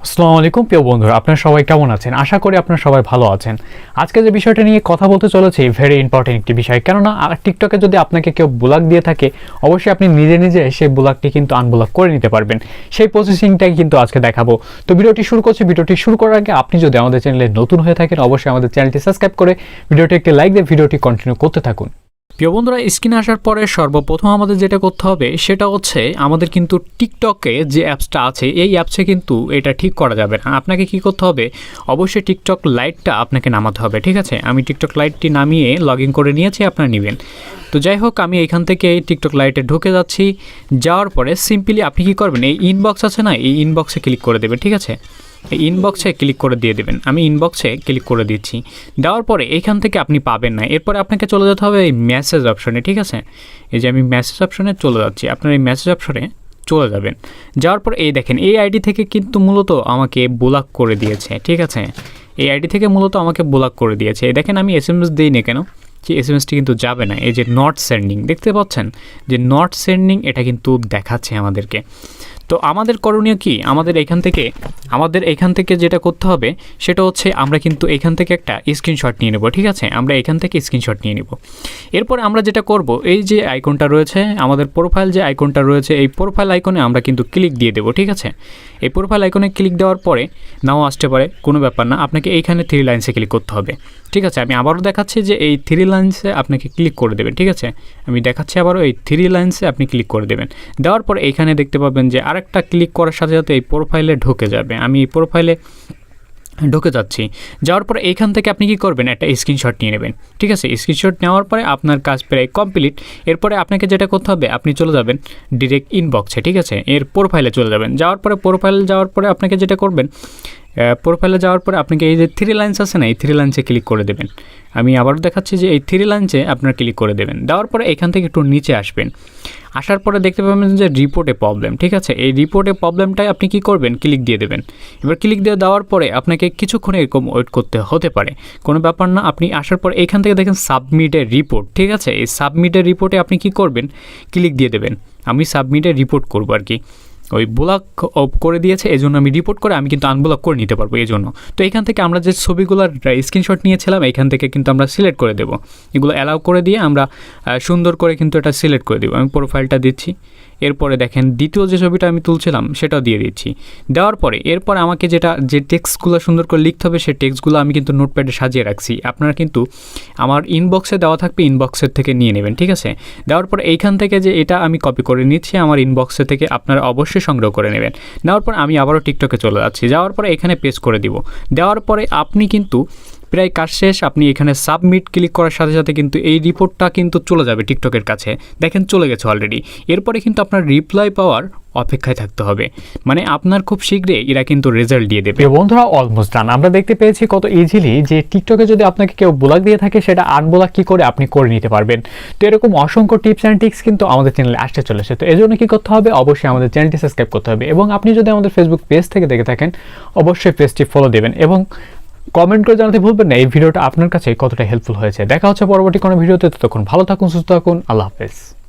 আসসালামু আলাইকুম প্রিয় বন্ধুরা, আপনারা সবাই কেমন আছেন? আশা করি আপনারা সবাই ভালো আছেন। আজকে যে বিষয়টা নিয়ে কথা বলতে চলেছি ভেরি ইম্পর্টেন্ট একটি বিষয়, কেননা টিকটকে যদি আপনাকে কেউ ব্লক দিয়ে থাকে অবশ্যই আপনি নিজে নিজে সেই ব্লকটি কিন্তু আনব্লক করে নিতে পারবেন। সেই প্রসেসিংটাই কিন্তু আজকে দেখাবো। তো ভিডিওটি শুরু করছি। ভিডিওটি শুরু করার আগে আপনি যদি আমাদের চ্যানেলে নতুন হয়ে থাকেন অবশ্যই আমাদের চ্যানেলটি সাবস্ক্রাইব করে ভিডিওটি একটি লাইক দিয়ে ভিডিওটি কন্টিনিউ করতে থাকুন। প্রিয় বন্ধুরা, স্ক্রিনে আসার পরে সর্বপ্রথম আমাদের যেটা করতে হবে সেটা হচ্ছে আমাদের কিন্তু টিকটকে যে অ্যাপসটা আছে এই অ্যাপসে কিন্তু এটা ঠিক করা যাবে না। আপনাকে কি করতে হবে, অবশ্যই টিকটক লাইটটা আপনাকে নামাতে হবে। ঠিক আছে, আমি টিকটক লাইটটি নামিয়ে লগ ইন করে নিয়েছি, আপনারা নেবেন। তো যাই হোক, আমি এখান থেকে টিকটক লাইটে ঢুকে যাচ্ছি। যাওয়ার পরে সিম্পলি আপনি কি করবেন, এই ইনবক্স আছে না, এই ইনবক্সে ক্লিক করে দেবেন। ঠিক আছে, এই ইনবক্সে ক্লিক করে দিয়ে দেবেন। আমি ইনবক্সে ক্লিক করে দিচ্ছি। দেওয়ার পরে এইখান থেকে আপনি পাবেন না, এরপরে আপনাকে চলে যেতে হবে এই মেসেজ অপশনে। ঠিক আছে, এই যে আমি মেসেজ অপশনে চলে যাচ্ছি, আপনার এই মেসেজ অপশনে চলে যাবেন। যাওয়ার পর এই দেখেন, এই আইডি থেকে কিন্তু মূলত আমাকে ব্লক করে দিয়েছে। ঠিক আছে, এই আইডি থেকে মূলত আমাকে ব্লক করে দিয়েছে। এই দেখেন, আমি SMS দিই না কেন, যে SMS টি কিন্তু যাবে না। এই যে নট সেন্ডিং দেখতে পাচ্ছেন, যে নট সেন্ডিং এটা কিন্তু দেখাচ্ছে আমাদেরকে। তো আমাদের করণীয় কি, আমাদের এখান থেকে যেটা করতে হবে সেটা হচ্ছে আমরা কিন্তু এখান থেকে একটা স্ক্রিনশট নিয়ে নেব। ঠিক আছে, আমরা এখান থেকে স্ক্রিনশট নিয়ে নেব। এরপরে আমরা যেটা করব, এই যে আইকনটা রয়েছে আমাদের প্রোফাইল, যে আইকনটা রয়েছে এই প্রোফাইল আইকনে আমরা কিন্তু ক্লিক দিয়ে দেবো। ঠিক আছে, এই প্রোফাইল আইকনে ক্লিক দেওয়ার পরে নাও আসতে পারে, কোনো ব্যাপার না, আপনাকে এইখানে 3 লাইনসে ক্লিক করতে হবে। ঠিক আছে, আমি আবারও দেখাচ্ছি যে এই 3 লাইনসে আপনাকে ক্লিক করে দেবেন। ঠিক আছে, আমি দেখাচ্ছি আবারও, এই 3 লাইনসে আপনি ক্লিক করে দেবেন। দেওয়ার পর এইখানে দেখতে পাবেন যে আরেকটা ক্লিক করার সাথে সাথে এই প্রোফাইলে ঢুকে যাবে। আমি এই প্রোফাইলে ঢুকে যাচ্ছি। যাওয়ার পরে এইখান থেকে আপনি কি করবেন, একটা স্ক্রিনশট নিয়ে নেবেন। ঠিক আছে, স্ক্রিনশট নেওয়ার পরে আপনার কাজ প্রায় কমপ্লিট। এরপরে আপনাকে যেটা করতে হবে, আপনি চলে যাবেন ডিরেক্ট ইনবক্সে। ঠিক আছে, এর প্রোফাইলে চলে যাবেন। যাওয়ার পরে প্রোফাইল যাওয়ার পরে আপনাকে যেটা করবেন, প্রোফাইলে যাওয়ার পরে আপনাকে এই যে 3 লাইনস আছে না, এই 3 লাইনসে ক্লিক করে দেবেন। আমি আবারও দেখাচ্ছি যে এই 3 লাইনসে আপনার ক্লিক করে দেবেন। দেওয়ার পরে এখান থেকে একটু নিচে আসবেন। আসার পরে দেখতে পাবেন যে রিপোর্টে প্রবলেম। ঠিক আছে, এই রিপোর্টে প্রবলেমটাই আপনি কি করবেন, ক্লিক দিয়ে দেবেন। এবার ক্লিক দিয়ে দেওয়ার পরে আপনাকে কিছুক্ষণ এরকম ওয়েট করতে হতে পারে, কোনো ব্যাপার না। আপনি আসার পর এখান থেকে দেখেন সাবমিটের রিপোর্ট। ঠিক আছে, এই সাবমিটের রিপোর্টে আপনি কি করবেন, ক্লিক দিয়ে দেবেন। আমি সাবমিটের রিপোর্ট করবো আর কি, ওই ব্লক করে দিয়েছে এই জন্য আমি রিপোর্ট করে আমি কিন্তু আনব্লক করে নিতে পারবো এই জন্য। তো এখান থেকে আমরা যে ছবিগুলোর স্ক্রিনশট নিয়েছিলাম এখান থেকে কিন্তু আমরা সিলেক্ট করে দেবো, এগুলো অ্যালাউ করে দিয়ে আমরা সুন্দর করে কিন্তু এটা সিলেক্ট করে দেবো। আমি প্রোফাইলটা দিচ্ছি। এরপরে দেখেন দ্বিতীয় যে ছবিটা আমি তুলছিলাম সেটাও দিয়ে দিচ্ছি। দেওয়ার পরে এরপর আমাকে যে টেক্সটগুলো সুন্দর করে লিখতে হবে সেই টেক্সটগুলো আমি কিন্তু নোটপ্যাডে সাজিয়ে রাখছি। আপনারা কিন্তু আমার ইনবক্সে দেওয়া থাকবে, ইনবক্সের থেকে নিয়ে নেবেন। ঠিক আছে, দেওয়ার পর এইখান থেকে যে এটা আমি কপি করে নিচ্ছি আমার ইনবক্সে থেকে, আপনারা অবশ্যই সংগ্রহ করে নেবেন। নেওয়ার পর আমি আবারও টিকটকে চলে যাচ্ছি। যাওয়ার পরে এখানে পেস্ট করে দিব। দেওয়ার পরে আপনি কিন্তু প্রায় কাজ শেষ। আপনি এখানে সাবমিট ক্লিক করার সাথে সাথে কিন্তু এই রিপোর্টটা কিন্তু চলে যাবে টিকটকের কাছে। দেখেন চলে গেছে অলরেডি। এরপরে কিন্তু আপনার রিপ্লাই পাওয়ার অপেক্ষায় থাকতে হবে, মানে আপনার খুব শীঘ্রই এরা কিন্তু রেজাল্ট দিয়ে দেবে। বন্ধুরা, অলমোস্ট ডান। আমরা দেখতে পেয়েছি কত ইজিলি যে টিকটকে যদি আপনাকে কেউ ব্লক দিয়ে থাকে সেটা আনব্লক কি করে আপনি করে নিতে পারবেন। তো এরকম অসংখ্য টিপস অ্যান্ড ট্রিক্স কিন্তু আমাদের চ্যানেলে আসতে চলেছে। তো এই জন্য কি করতে হবে, অবশ্যই আমাদের চ্যানেলটি সাবস্ক্রাইব করতে হবে, এবং আপনি যদি আমাদের ফেসবুক পেজ থেকে দেখে থাকেন অবশ্যই পেজটি ফলো দেবেন, এবং কমেন্ট করে জানাতে ভুলবেন না এই ভিডিওটা আপনার কাছে কতটা হেল্পফুল হয়েছে। দেখা হচ্ছে পরবর্তী কোনো ভিডিওতে, ততক্ষণ ভালো থাকুন, সুস্থ থাকুন, আল্লাহ হাফেজ।